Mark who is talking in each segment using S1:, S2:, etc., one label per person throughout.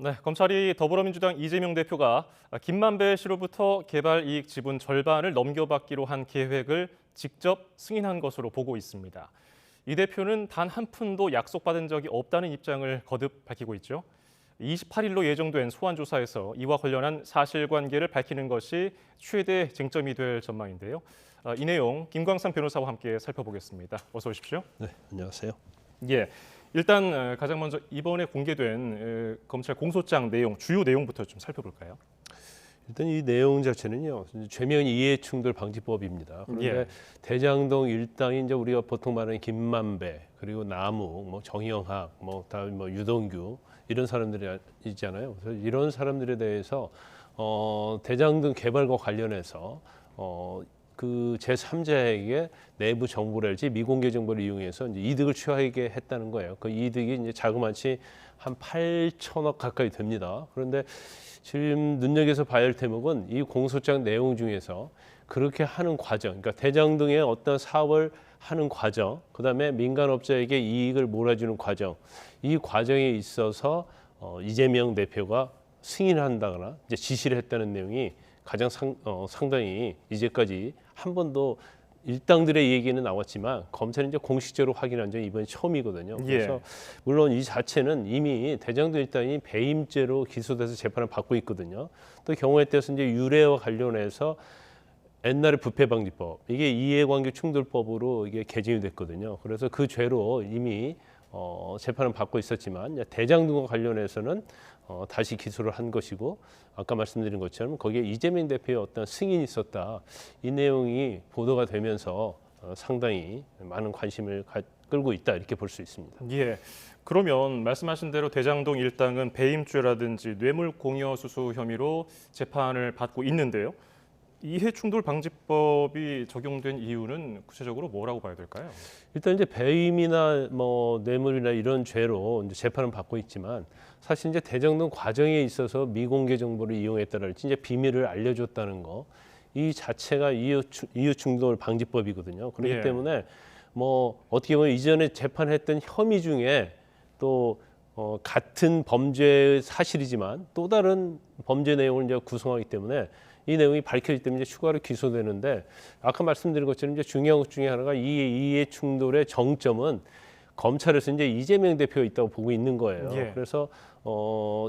S1: 네, 검찰이 더불어민주당 이재명 대표가 김만배 씨로부터 개발 이익 지분 절반을 넘겨받기로 한 계획을 직접 승인한 것으로 보고 있습니다. 이 대표는 단 한 푼도 약속받은 적이 없다는 입장을 거듭 밝히고 있죠. 28일로 예정된 소환 조사에서 이와 관련한 사실관계를 밝히는 것이 최대 쟁점이 될 전망인데요. 이 내용 김광삼 변호사와 함께 살펴보겠습니다. 어서 오십시오.
S2: 네, 안녕하세요.
S1: 예, 일단 가장 먼저 이번에 공개된 검찰 공소장 내용, 주요 내용부터 좀 살펴볼까요?
S2: 일단 이 내용 자체는요, 죄명 이해충돌 방지법입니다. 그런데
S1: 예.
S2: 대장동 일당이 이제 우리가 보통 말하는 김만배, 그리고 남욱, 정영학, 유동규 이런 사람들이 있잖아요. 그래서 이런 사람들에 대해서 대장동 개발과 관련해서 그 제3자에게 내부 정보랄지 미공개 정보를 이용해서 이제 이득을 취하게 했다는 거예요. 그 이득이 이제 자그마치 한 8천억 가까이 됩니다. 그런데 지금 눈여겨서 봐야 할 대목은 이 공소장 내용 중에서 그렇게 하는 과정, 그러니까 대장동의 어떤 사업을 하는 과정, 그다음에 민간업자에게 이익을 몰아주는 과정, 이 과정에 있어서 이재명 대표가 승인한다거나 이제 지시를 했다는 내용이 가장 상당히 이제까지 한 번도 일당들의 얘기는 나왔지만 검찰이 이제 공식적으로 확인한 적이 이번이 처음이거든요. 그래서
S1: 예.
S2: 물론 이 자체는 이미 대장동 일당이 배임죄로 기소돼서 재판을 받고 있거든요. 또 경우에 따라서 이제 유례와 관련해서 옛날에 부패방지법 이게 이해관계 충돌법으로 이게 개정이 됐거든요. 그래서 그 죄로 이미 재판을 받고 있었지만 대장동과 관련해서는 다시 기소를 한 것이고 아까 말씀드린 것처럼 거기에 이재명 대표의 어떤 승인이 있었다. 이 내용이 보도가 되면서 상당히 많은 관심을 끌고 있다 이렇게 볼 수 있습니다.
S1: 예. 그러면 말씀하신 대로 대장동 일당은 배임죄라든지 뇌물공여수수 혐의로 재판을 받고 있는데요. 이해충돌방지법이 적용된 이유는 구체적으로 뭐라고 봐야 될까요?
S2: 일단 이제 배임이나 뇌물이나 이런 죄로 이제 재판을 받고 있지만 사실 이제 대장동 과정에 있어서 미공개 정보를 이용했다랄지 이제 비밀을 알려줬다는 거 이 자체가 이해충돌 방지법이거든요. 그렇기
S1: 예.
S2: 때문에 어떻게 보면 이전에 재판했던 혐의 중에 또 같은 범죄 사실이지만 또 다른 범죄 내용을 이제 구성하기 때문에 이 내용이 밝혀지기 때문에 이제 추가로 기소되는데 아까 말씀드린 것처럼 이제 중요한 것 중에 하나가 이 이해 충돌의 정점은 검찰에서 이제 이재명 대표가 있다고 보고 있는 거예요.
S1: 예.
S2: 그래서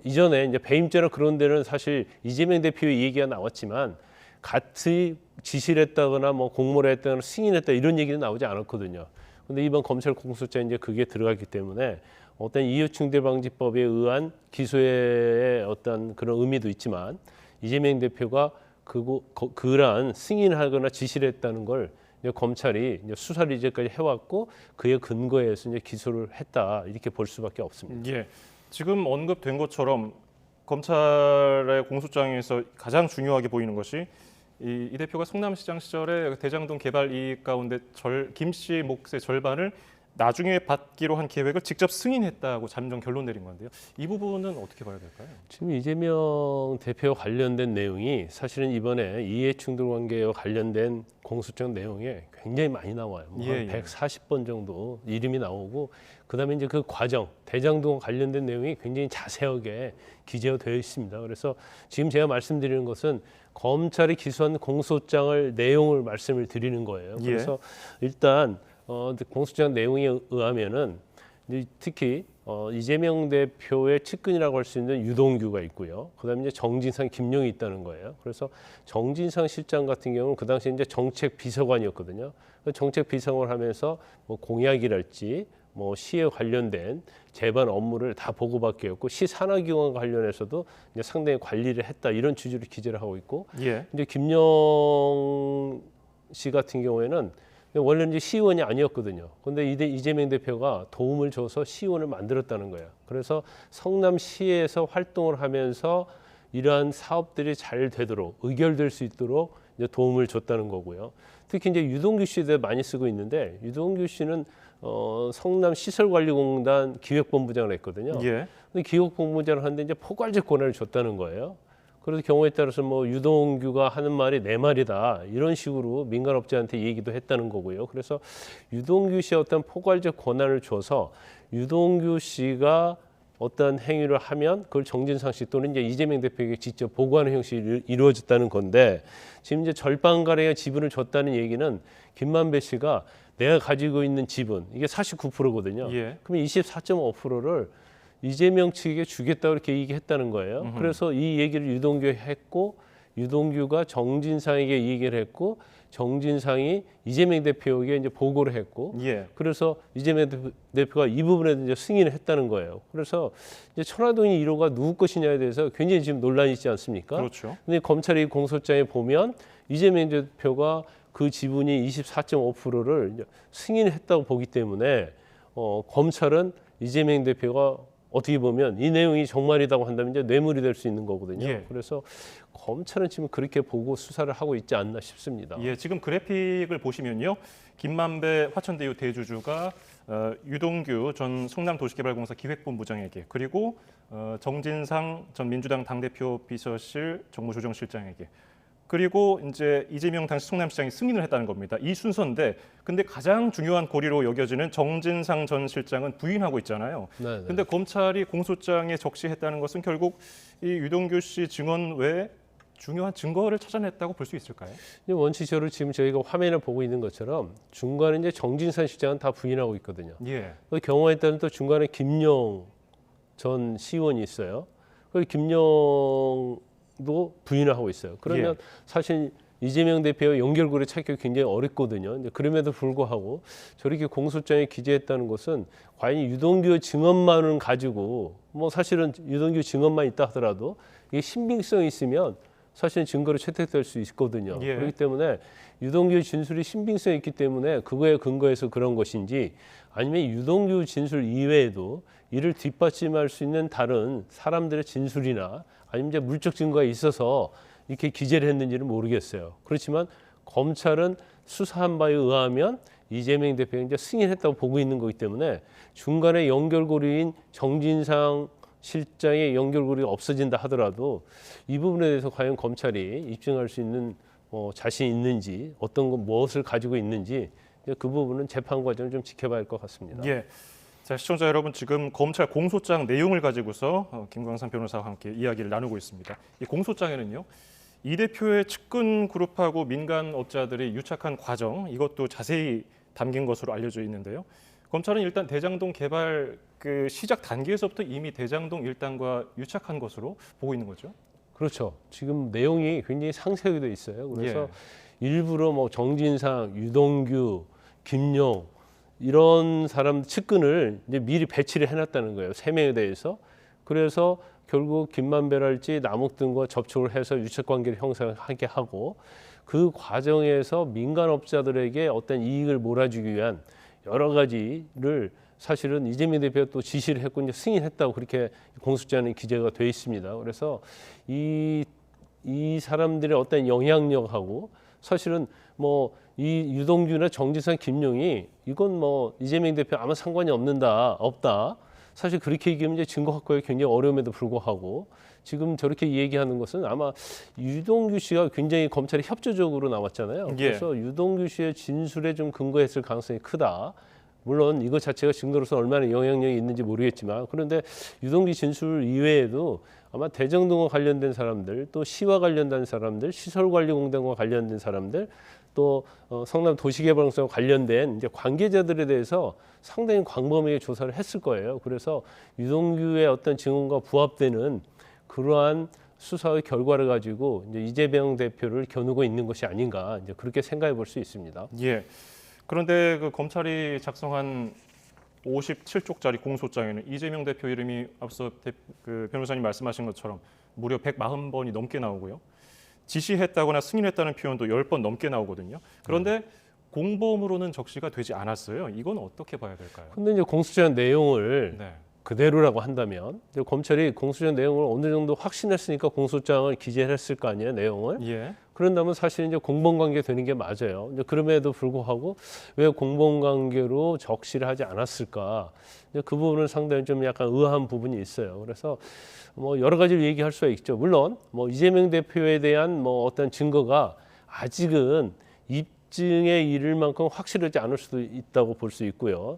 S2: 이전에 이제 배임죄나 그런 데는 사실 이재명 대표의 얘기가 나왔지만 같이 지시를 했다거나 공모를 했다거나 승인했다 이런 얘기는 나오지 않았거든요. 근데 이번 검찰 공소장에 이제 그게 들어갔기 때문에 어떤 이해충돌방지법에 의한 기소의 어떤 그런 의미도 있지만 이재명 대표가 그러한 승인하거나 지시를 했다는 걸 이제 검찰이 이제 수사를 이제까지 해왔고 그에 근거해서 이제 기소를 했다 이렇게 볼 수밖에 없습니다.
S1: 예. 지금 언급된 것처럼 검찰의 공소장에서 가장 중요하게 보이는 것이 이 대표가 성남시장 시절에 대장동 개발 이익 가운데 김씨 몫의 절반을 나중에 받기로 한 계획을 직접 승인했다고 잠정 결론 내린 건데요. 이 부분은 어떻게 봐야 될까요?
S2: 지금 이재명 대표와 관련된 내용이 사실은 이번에 이해충돌 관계와 관련된 공소장 내용에 굉장히 많이 나와요. 한 140번 정도 이름이 나오고 그다음에 이제 그 과정, 대장동 관련된 내용이 굉장히 자세하게 기재가 되어 있습니다. 그래서 지금 제가 말씀드리는 것은 검찰이 기소한 공소장을 내용을 말씀을 드리는 거예요. 그래서 일단 공소장 내용에 의하면은 특히 이재명 대표의 측근이라고 할 수 있는 유동규가 있고요. 그다음에 이제 정진상, 김용이 있다는 거예요. 그래서 정진상 실장 같은 경우는 그 당시에 이제 정책 비서관이었거든요. 정책 비서관을 하면서 공약이랄지 시에 관련된 제반 업무를 다 보고받게 했고 시 산하기관과 관련해서도 이제 상당히 관리를 했다 이런 취지로 기재를 하고 있고 이제 김용 씨 같은 경우에는 원래는 이제 시의원이 아니었거든요. 그런데 이재명 대표가 도움을 줘서 시의원을 만들었다는 거예요. 그래서 성남시에서 활동을 하면서 이러한 사업들이 잘 되도록 의결될 수 있도록 이제 도움을 줬다는 거고요. 특히 이제 유동규 씨에 대해 많이 쓰고 있는데 유동규 씨는 성남시설관리공단 기획본부장을 했거든요. 근데 기획본부장을 하는데 이제 포괄적 권한을 줬다는 거예요. 그래서 경우에 따라서 유동규가 하는 말이 내 말이다 이런 식으로 민간업자한테 얘기도 했다는 거고요. 그래서 유동규 씨의 어떤 포괄적 권한을 줘서 유동규 씨가 어떤 행위를 하면 그걸 정진상 씨 또는 이제 이재명 대표에게 직접 보고하는 형식이 이루어졌다는 건데 지금 이제 절반가량의 지분을 줬다는 얘기는 김만배 씨가 내가 가지고 있는 지분 이게 49%거든요.
S1: 예.
S2: 그러면 24.5%를 이재명 측에게 주겠다고 이렇게 얘기했다는 거예요. 그래서 이 얘기를 유동규에 했고 유동규가 정진상에게 이 얘기를 했고 정진상이 이재명 대표에게 이제 보고를 했고
S1: 예.
S2: 그래서 이재명 대표가 이 부분에 이제 승인을 했다는 거예요. 그래서 이제 천화동인 1호가 누구 것이냐에 대해서 굉장히 지금 논란이 있지 않습니까?
S1: 그렇죠.
S2: 근데 검찰이 공소장에 보면 이재명 대표가 그 지분이 24.5%를 승인했다고 보기 때문에 검찰은 이재명 대표가 어떻게 보면 이 내용이 정말이라고 한다면 이제 뇌물이 될 수 있는 거거든요.
S1: 예.
S2: 그래서 검찰은 지금 그렇게 보고 수사를 하고 있지 않나 싶습니다.
S1: 예, 지금 그래픽을 보시면요. 김만배 화천대유 대주주가 유동규 전 성남도시개발공사 기획본부장에게 그리고 정진상 전 민주당 당대표 비서실 정무조정실장에게 그리고 이제 이재명 당시 성남시장이 승인을 했다는 겁니다. 이 순서인데 근데 가장 중요한 고리로 여겨지는 정진상 전 실장은 부인하고 있잖아요. 근데 검찰이 공소장에 적시했다는 것은 결국 이 유동규 씨 증언 외에 중요한 증거를 찾아냈다고 볼 수 있을까요?
S2: 원칙적으로 지금 저희가 화면을 보고 있는 것처럼 중간에 이제 정진상 실장은 다 부인하고 있거든요.
S1: 예.
S2: 그 경우에 따른 또 중간에 김용 전 시의원이 있어요. 그 김용도 부인을 하고 있어요. 그러면 사실 이재명 대표의 연결고리 찾기가 굉장히 어렵거든요. 그럼에도 불구하고 저렇게 공소장에 기재했다는 것은 과연 유동규 증언만은 가지고 뭐 사실은 유동규 증언만 있다 하더라도 이게 신빙성이 있으면 사실 증거로 채택될 수 있거든요.
S1: 예.
S2: 그렇기 때문에 유동규 진술이 신빙성이 있기 때문에 그거에 근거해서 그런 것인지 아니면 유동규 진술 이외에도 이를 뒷받침할 수 있는 다른 사람들의 진술이나 아니면 이제 물적 증거가 있어서 이렇게 기재를 했는지는 모르겠어요. 그렇지만 검찰은 수사한 바에 의하면 이재명 대표가 이제 승인했다고 보고 있는 거기 때문에 중간에 연결고리인 정진상 실장의 연결고리가 없어진다 하더라도 이 부분에 대해서 과연 검찰이 입증할 수 있는 자신이 있는지 어떤 것 무엇을 가지고 있는지 그 부분은 재판 과정을 좀 지켜봐야 할 것 같습니다.
S1: 예. 자, 시청자 여러분 지금 검찰 공소장 내용을 가지고서 김광산 변호사와 함께 이야기를 나누고 있습니다. 이 공소장에는요. 이 대표의 측근 그룹하고 민간업자들이 유착한 과정 이것도 자세히 담긴 것으로 알려져 있는데요. 검찰은 일단 대장동 개발 그 시작 단계에서부터 이미 대장동 일당과 유착한 것으로 보고 있는 거죠.
S2: 그렇죠. 지금 내용이 굉장히 상세하게 돼 있어요. 그래서 일부러 뭐 정진상, 유동규, 김용 이런 사람 측근을 이제 미리 배치를 해놨다는 거예요. 3명에 대해서. 그래서 결국 김만배랄지 남욱 등과 접촉을 해서 유착 관계를 형성하게 하고 그 과정에서 민간업자들에게 어떤 이익을 몰아주기 위한 여러 가지를 사실은 이재명 대표가 또 지시를 했고 이제 승인했다고 그렇게 공소장에 기재가 돼 있습니다. 그래서 이 사람들의 어떤 영향력하고 사실은 뭐 이 유동규나 정진상, 김용이 이건 뭐 이재명 대표 아무 상관이 없다. 사실 그렇게 얘기하면 이제 증거 확보에 굉장히 어려움에도 불구하고 지금 저렇게 얘기하는 것은 아마 유동규 씨가 굉장히 검찰이 협조적으로 나왔잖아요. 그래서 유동규 씨의 진술에 좀 근거했을 가능성이 크다. 물론 이것 자체가 증거로서 얼마나 영향력이 있는지 모르겠지만 그런데 유동규 진술 이외에도 아마 대장동과 관련된 사람들 또 시와 관련된 사람들 시설관리공단과 관련된 사람들 또 성남 도시개발공사와 관련된 이제 관계자들에 대해서 상당히 광범위하게 조사를 했을 거예요. 그래서 유동규의 어떤 증언과 부합되는 그러한 수사의 결과를 가지고 이제 이재명 대표를 겨누고 있는 것이 아닌가 이제 그렇게 생각해 볼 수 있습니다.
S1: 예. 그런데 그 검찰이 작성한 57쪽짜리 공소장에는 이재명 대표 이름이 앞서 그 변호사님 말씀하신 것처럼 무려 140번이 넘게 나오고요. 지시했다거나 승인했다는 표현도 10번 넘게 나오거든요. 그런데 공범으로는 적시가 되지 않았어요. 이건 어떻게 봐야 될까요?
S2: 근데 이제 공소장 내용을 그대로라고 한다면 이제 검찰이 공소장 내용을 어느 정도 확신했으니까 공소장을 기재를 했을 거 아니에요, 내용을. 그런다면 사실 이제 공범관계 되는 게 맞아요. 이제 그럼에도 불구하고 왜 공범관계로 적시를 하지 않았을까? 이제 그 부분은 상당히 좀 약간 의아한 부분이 있어요. 그래서 뭐 여러 가지를 얘기할 수가 있죠. 물론 뭐 이재명 대표에 대한 뭐 어떤 증거가 아직은 입증에 이를 만큼 확실하지 않을 수도 있다고 볼 수 있고요.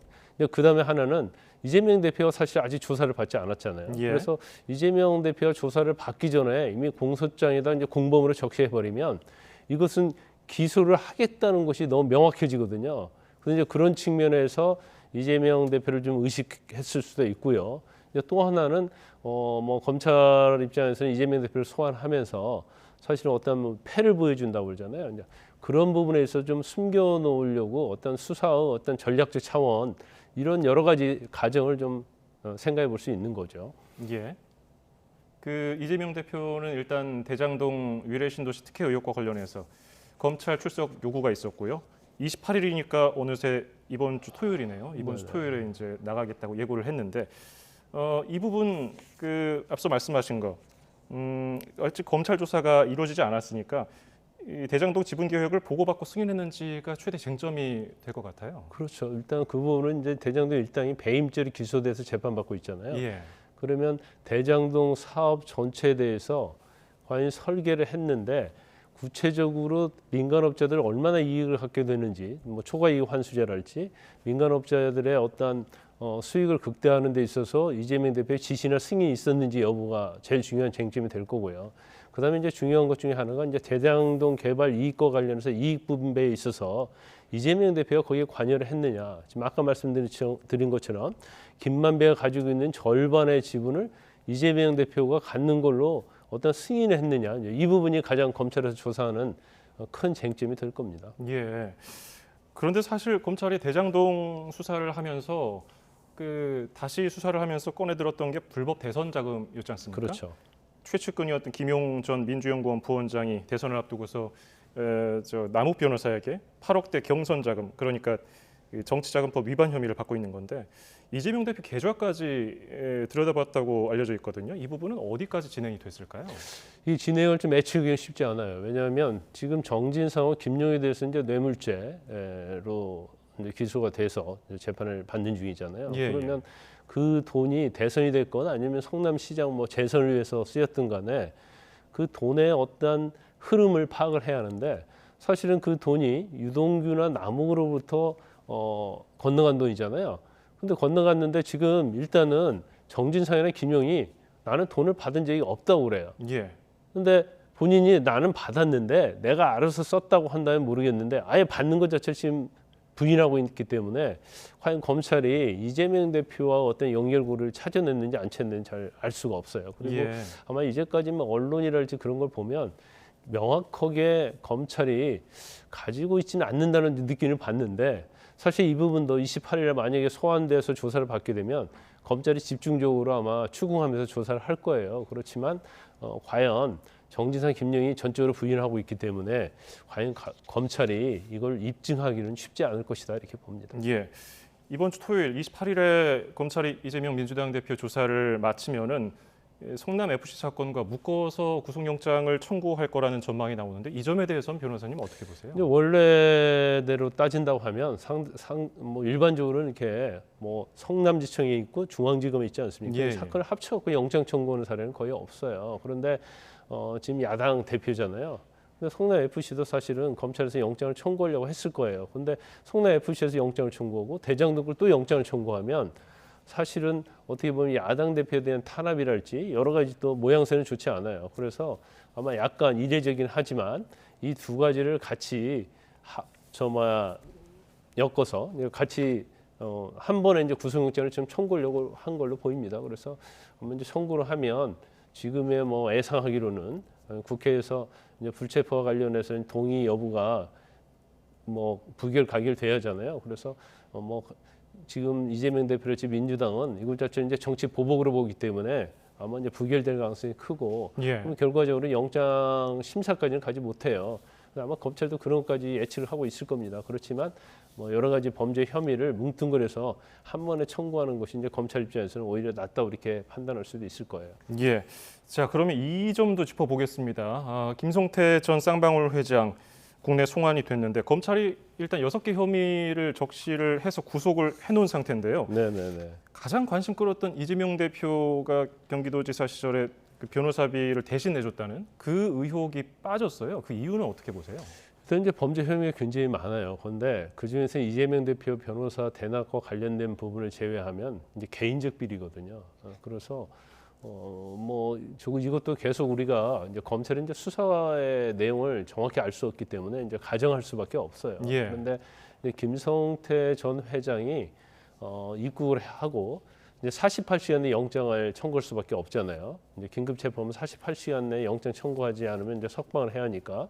S2: 그 다음에 하나는 이재명 대표가 사실 아직 조사를 받지 않았잖아요.
S1: 예.
S2: 그래서 이재명 대표가 조사를 받기 전에 이미 공소장에다 이제 공범으로 적시해 버리면 이것은 기소를 하겠다는 것이 너무 명확해지거든요. 그런데 그런 측면에서 이재명 대표를 좀 의식했을 수도 있고요. 이제 또 하나는 뭐 검찰 입장에서는 이재명 대표를 소환하면서 사실은 어떤 뭐 패를 보여준다고 그러잖아요. 이제 그런 부분에 있어서 좀 숨겨놓으려고 어떤 수사의 어떤 전략적 차원 이런 여러 가지 가정을 좀 생각해 볼 수 있는 거죠.
S1: 예. 그 이재명 대표는 일단 대장동 위례신도시 특혜 의혹과 관련해서 검찰 출석 요구가 있었고요. 28일이니까 어느새 이번 주 토요일이네요. 이번 주 토요일에 이제 나가겠다고 예고를 했는데 이 부분 그 앞서 말씀하신 거 아직 검찰 조사가 이루어지지 않았으니까 이 대장동 지분 계획을 보고받고 승인했는지가 최대 쟁점이 될 것 같아요.
S2: 그렇죠. 일단 그 부분은 이제 대장동 일당이 배임죄로 기소돼서 재판받고 있잖아요.
S1: 예.
S2: 그러면 대장동 사업 전체에 대해서 과연 설계를 했는데 구체적으로 민간업자들 얼마나 이익을 갖게 되는지, 뭐 초과이익 환수제랄지 민간업자들의 어떤 수익을 극대화하는 데 있어서 이재명 대표의 지시나 승인이 있었는지 여부가 제일 중요한 쟁점이 될 거고요. 그다음에 이제 중요한 것 중에 하나가 이제 대장동 개발 이익과 관련해서 이익 분배에 있어서 이재명 대표가 거기에 관여를 했느냐. 지금 아까 말씀드린 것처럼 김만배가 가지고 있는 절반의 지분을 이재명 대표가 갖는 걸로 어떤 승인을 했느냐. 이 부분이 가장 검찰에서 조사하는 큰 쟁점이 될 겁니다.
S1: 예. 그런데 사실 검찰이 대장동 수사를 하면서 그 다시 수사를 하면서 꺼내들었던 게 불법 대선 자금이었지 않습니까?
S2: 그렇죠.
S1: 최측근이었던 김용 전 민주연구원 부원장이 대선을 앞두고서 남욱 변호사에게 8억대 경선 자금, 그러니까 정치자금법 위반 혐의를 받고 있는 건데 이재명 대표 계좌까지 들여다봤다고 알려져 있거든요. 이 부분은 어디까지 진행이 됐을까요?
S2: 이 진행을 좀 예측하기 쉽지 않아요. 왜냐하면 지금 정진상과 김용에 대해서 이제 뇌물죄로 이제 기소가 돼서 이제 재판을 받는 중이잖아요.
S1: 예,
S2: 그러면 그 돈이 대선이 됐건 아니면 성남시장 뭐 재선을 위해서 쓰였든 간에 그 돈의 어떤 흐름을 파악을 해야 하는데 사실은 그 돈이 유동규나 남욱으로부터 건너간 돈이잖아요. 근데 건너갔는데 지금 일단은 정진상이나 김용이 나는 돈을 받은 적이 없다고 그래요.
S1: 예.
S2: 근데 본인이 나는 받았는데 내가 알아서 썼다고 한다면 모르겠는데 아예 받는 것 자체를 지금 부인하고 있기 때문에 과연 검찰이 이재명 대표와 어떤 연결고리를 찾아냈는지 안 찾았는지 잘 알 수가 없어요. 그리고
S1: 예.
S2: 아마 이제까지는 언론이랄지 그런 걸 보면 명확하게 검찰이 가지고 있지는 않는다는 느낌을 받는데 사실 이 부분도 28일에 만약에 소환돼서 조사를 받게 되면 검찰이 집중적으로 아마 추궁하면서 조사를 할 거예요. 그렇지만 과연 정진상, 김용이 전적으로 부인하고 있기 때문에 과연 검찰이 이걸 입증하기는 쉽지 않을 것이다 이렇게 봅니다.
S1: 예. 이번 주 토요일 28일에 검찰이 이재명 민주당 대표 조사를 마치면은 성남 FC 사건과 묶어서 구속영장을 청구할 거라는 전망이 나오는데 이 점에 대해서는 변호사님 어떻게 보세요?
S2: 원래대로 따진다고 하면 뭐 일반적으로는 이렇게 뭐 성남지청에 있고 중앙지검에 있지 않습니까?
S1: 예,
S2: 사건을 합쳐갖고 영장 청구하는 사례는 거의 없어요. 그런데 지금 야당 대표잖아요. 근데 성남 FC도 사실은 검찰에서 영장을 청구하려고 했을 거예요. 근데 성남 FC에서 영장을 청구하고 대장동을 또 영장을 청구하면 사실은 어떻게 보면 야당 대표에 대한 탄압이랄지 여러 가지 또 모양새는 좋지 않아요. 그래서 아마 약간 이례적이긴 하지만 이 두 가지를 같이 엮어서 같이 한 번에 이제 구속영장을 좀 청구하려고 한 걸로 보입니다. 그래서 이제 청구를 하면 지금의 뭐 예상하기로는 국회에서 이제 불체포와 관련해서 동의 여부가 뭐 부결 가결돼야 하잖아요. 그래서 뭐 지금 이재명 대표랄지 민주당은 이걸 자체 이제 정치 보복으로 보기 때문에 아마 이제 부결될 가능성이 크고
S1: 예.
S2: 그럼 결과적으로 영장 심사까지는 가지 못해요. 아마 검찰도 그런 것까지 예측을 하고 있을 겁니다. 그렇지만 뭐 여러 가지 범죄 혐의를 뭉뚱그려서 한 번에 청구하는 것이 이제 검찰 입장에서는 오히려 낫다고 이렇게 판단할 수도 있을 거예요.
S1: 예. 자, 그러면 이 점도 짚어보겠습니다. 김성태 전 쌍방울 회장 국내 송환이 됐는데 검찰이 일단 6개 혐의를 적시를 해서 구속을 해놓은 상태인데요.
S2: 네네네.
S1: 가장 관심 끌었던 이재명 대표가 경기도지사 시절에 그 변호사비를 대신 내줬다는 그 의혹이 빠졌어요. 그 이유는 어떻게 보세요?
S2: 일단 이제 범죄 혐의가 굉장히 많아요. 그런데 그 중에서 이재명 대표 변호사 대납과 관련된 부분을 제외하면 이제 개인적 비리거든요. 그래서 이것도 계속 우리가 이제 검찰이 이제 수사의 내용을 정확히 알 수 없기 때문에 이제 가정할 수밖에 없어요.
S1: 예.
S2: 그런데 이제 김성태 전 회장이 입국을 하고 이제 48시간 내 영장을 청구할 수밖에 없잖아요. 이제 긴급 체포하면 48시간 내에 영장 청구하지 않으면 이제 석방을 해야 하니까.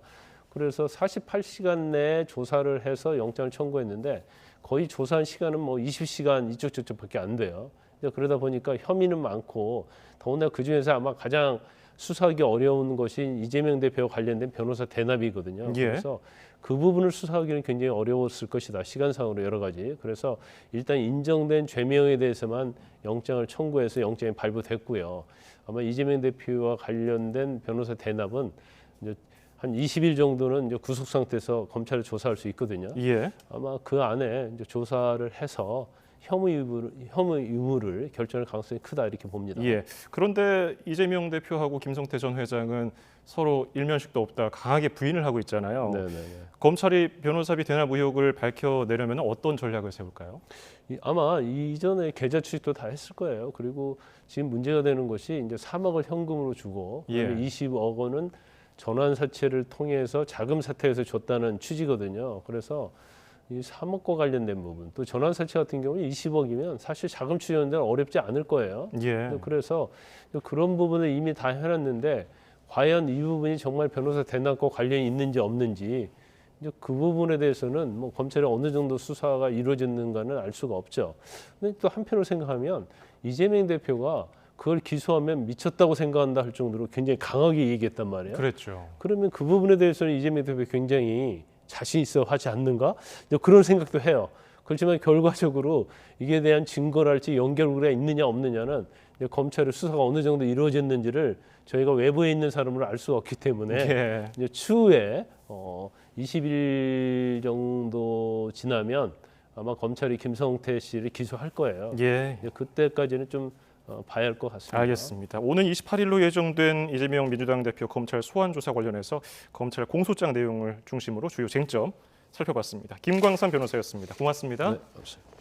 S2: 그래서 48시간 내에 조사를 해서 영장을 청구했는데 거의 조사한 시간은 뭐 20시간 이쪽 저쪽밖에 안 돼요. 그러다 보니까 혐의는 많고 더군다나 그 중에서 아마 가장 수사하기 어려운 것이 이재명 대표와 관련된 변호사 대납이거든요.
S1: 예.
S2: 그래서 그 부분을 수사하기는 굉장히 어려웠을 것이다. 시간상으로 여러 가지. 그래서 일단 인정된 죄명에 대해서만 영장을 청구해서 영장이 발부됐고요. 아마 이재명 대표와 관련된 변호사 대납은 이제 한 20일 정도는 이제 구속 상태에서 검찰을 조사할 수 있거든요.
S1: 예.
S2: 아마 그 안에 이제 조사를 해서 혐의 유무를 결정할 가능성이 크다 이렇게 봅니다.
S1: 예. 그런데 이재명 대표하고 김성태 전 회장은 서로 일면식도 없다 강하게 부인을 하고 있잖아요.
S2: 네네네.
S1: 검찰이 변호사비 대납 의혹을 밝혀내려면 어떤 전략을 세울까요?
S2: 아마 이전에 계좌 추식도 다 했을 거예요. 그리고 지금 문제가 되는 것이 이제 3억을 현금으로 주고
S1: 예.
S2: 20억 원은 전환 사채를 통해서 자금 사태에서 줬다는 취지거든요. 그래서 이 3억과 관련된 부분, 또 전환 사채 같은 경우는 20억이면 사실 자금 추이하는 데는 어렵지 않을 거예요.
S1: 예.
S2: 그래서 그런 부분을 이미 다 해놨는데 과연 이 부분이 정말 변호사 대납과 관련이 있는지 없는지 이제 그 부분에 대해서는 뭐 검찰이 어느 정도 수사가 이루어졌는가는 알 수가 없죠. 근데 또 한편으로 생각하면 이재명 대표가 그걸 기소하면 미쳤다고 생각한다 할 정도로 굉장히 강하게 얘기했단 말이에요.
S1: 그랬죠.
S2: 그러면 그 부분에 대해서는 이재명 대표 굉장히 자신 있어 하지 않는가? 그런 생각도 해요. 그렇지만 결과적으로 이게 대한 증거랄지 연결고리가 있느냐 없느냐는 이제 검찰의 수사가 어느 정도 이루어졌는지를 저희가 외부에 있는 사람으로 알 수가 없기 때문에
S1: 예.
S2: 이제 추후에 20일 정도 지나면 아마 검찰이 김성태 씨를 기소할 거예요.
S1: 예.
S2: 이제 그때까지는 좀 봐야 할 것 같습니다.
S1: 알겠습니다. 오는 28일로 예정된 이재명 민주당 대표 검찰 소환 조사 관련해서 검찰 공소장 내용을 중심으로 주요 쟁점 살펴봤습니다. 김광삼 변호사였습니다. 고맙습니다.
S2: 네, 감사합니다.